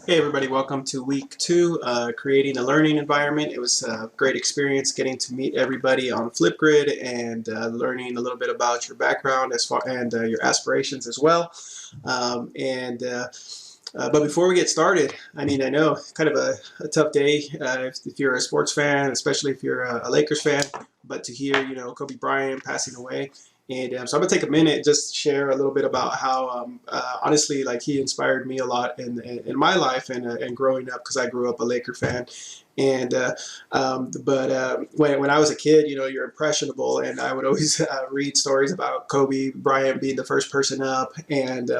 Hey everybody, welcome to week 2, creating a learning environment. It was a great experience getting to meet everybody on Flipgrid and learning a little bit about your background and your aspirations as well. But before we get started, I know kind of a tough day if you're a sports fan, especially if you're a Lakers fan. But to hear, Kobe Bryant passing away, and so I'm gonna take a minute just to share a little bit about how honestly, like he inspired me a lot in my life and growing up because I grew up a Laker fan. And when I was a kid, you're impressionable, and I would always read stories about Kobe Bryant being the first person up and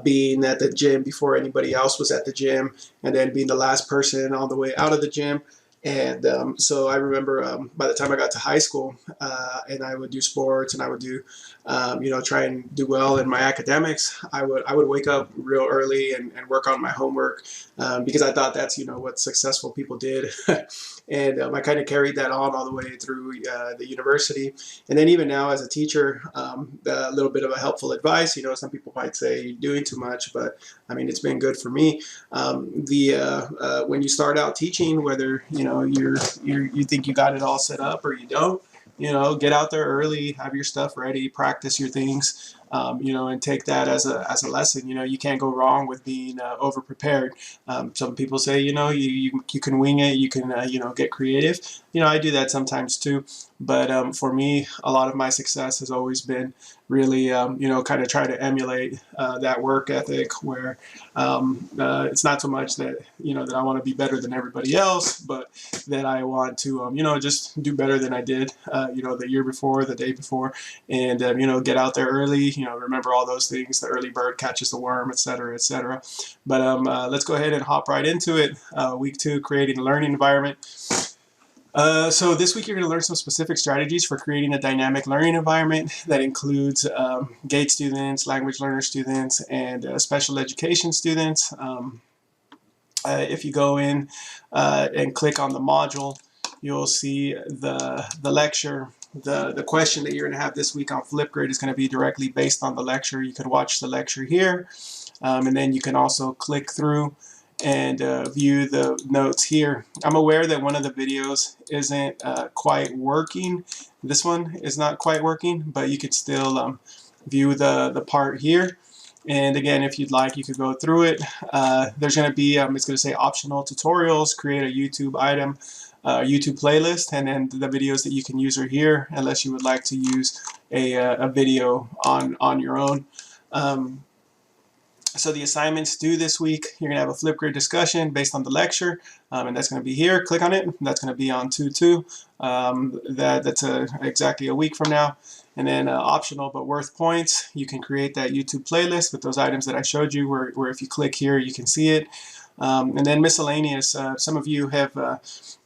being at the gym before anybody else was at the gym, and then being the last person on the way out of the gym. And so I remember by the time I got to high school, and I would do sports, and I would do, try and do well in my academics. I would wake up real early and work on my homework because I thought that's what successful people did, and I kind of carried that on all the way through the university, and then even now as a teacher, a little bit of a helpful advice. Some people might say you're doing too much, but it's been good for me. When you start out teaching, whether you think you got it all set up or you don't, get out there early, have your stuff ready, practice your things, and take that as a lesson. You can't go wrong with being over prepared. Some people say, you can wing it, you can get creative. I do that sometimes too, but for me, a lot of my success has always been really kind of try to emulate that work ethic where it's not so much that that I want to be better than everybody else, but that I want to just do better than I did the year before, the day before, and get out there early. Remember all those things: the early bird catches the worm, etc., etc. But let's go ahead and hop right into it. Week 2, creating a learning environment. So this week you're going to learn some specific strategies for creating a dynamic learning environment that includes GATE students, language learner students, and special education students. If you go in and click on the module, you'll see the lecture. The question that you're going to have this week on Flipgrid is going to be directly based on the lecture. You can watch the lecture here, and then you can also click through and view the notes here. I'm aware that one of the videos isn't quite working. This one is not quite working, but you could still view the part here. And again, if you'd like, you could go through it. There's going to be, it's going to say optional tutorials, create a YouTube item, YouTube playlist, and then the videos that you can use are here, unless you would like to use a video on your own. So the assignments due this week, you're going to have a Flipgrid discussion based on the lecture, and that's going to be here. Click on it. That's going to be on 2/2. That's exactly a week from now. And then optional but worth points, you can create that YouTube playlist with those items that I showed you, where if you click here, you can see it. And then miscellaneous, some of you have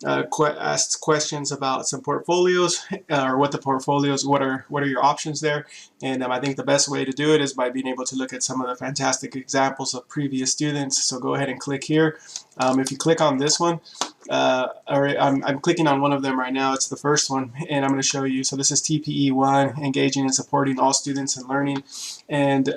asked questions about some portfolios or what the portfolios, what are your options there. And I think the best way to do it is by being able to look at some of the fantastic examples of previous students. So go ahead and click here. If you click on this one, I'm clicking on one of them right now. It's the first one, and I'm going to show you. So this is TPE1, engaging and supporting all students in learning. And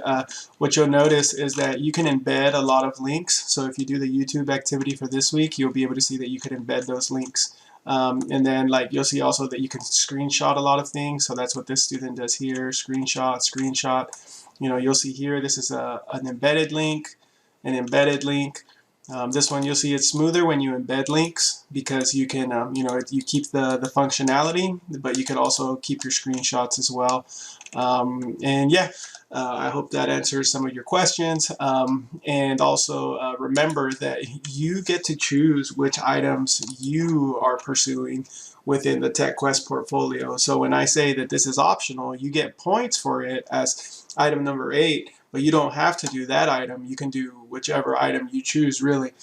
what you'll notice is that you can embed a lot of links. So if you do the YouTube activity for this week, you'll be able to see that you could embed those links. And then you'll see also that you can screenshot a lot of things. So that's what this student does here: screenshot. You'll see here, this is an embedded link, this one, you'll see it's smoother when you embed links because you can, you keep the functionality, but you can also keep your screenshots as well. And yeah, I hope that answers some of your questions. And also remember that you get to choose which items you are pursuing within the TechQuest portfolio. So when I say that this is optional, you get points for it as item number 8, but you don't have to do that item. You can do whichever item you choose, really.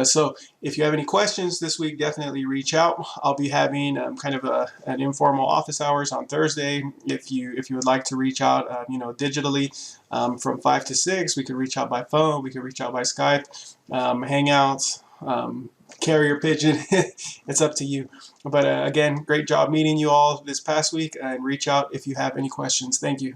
So if you have any questions this week, definitely reach out. I'll be having kind of an informal office hours on Thursday. If you would like to reach out, digitally from 5 to 6, we could reach out by phone, we could reach out by Skype, Hangouts, carrier pigeon. It's up to you. But again, great job meeting you all this past week, and reach out if you have any questions. Thank you.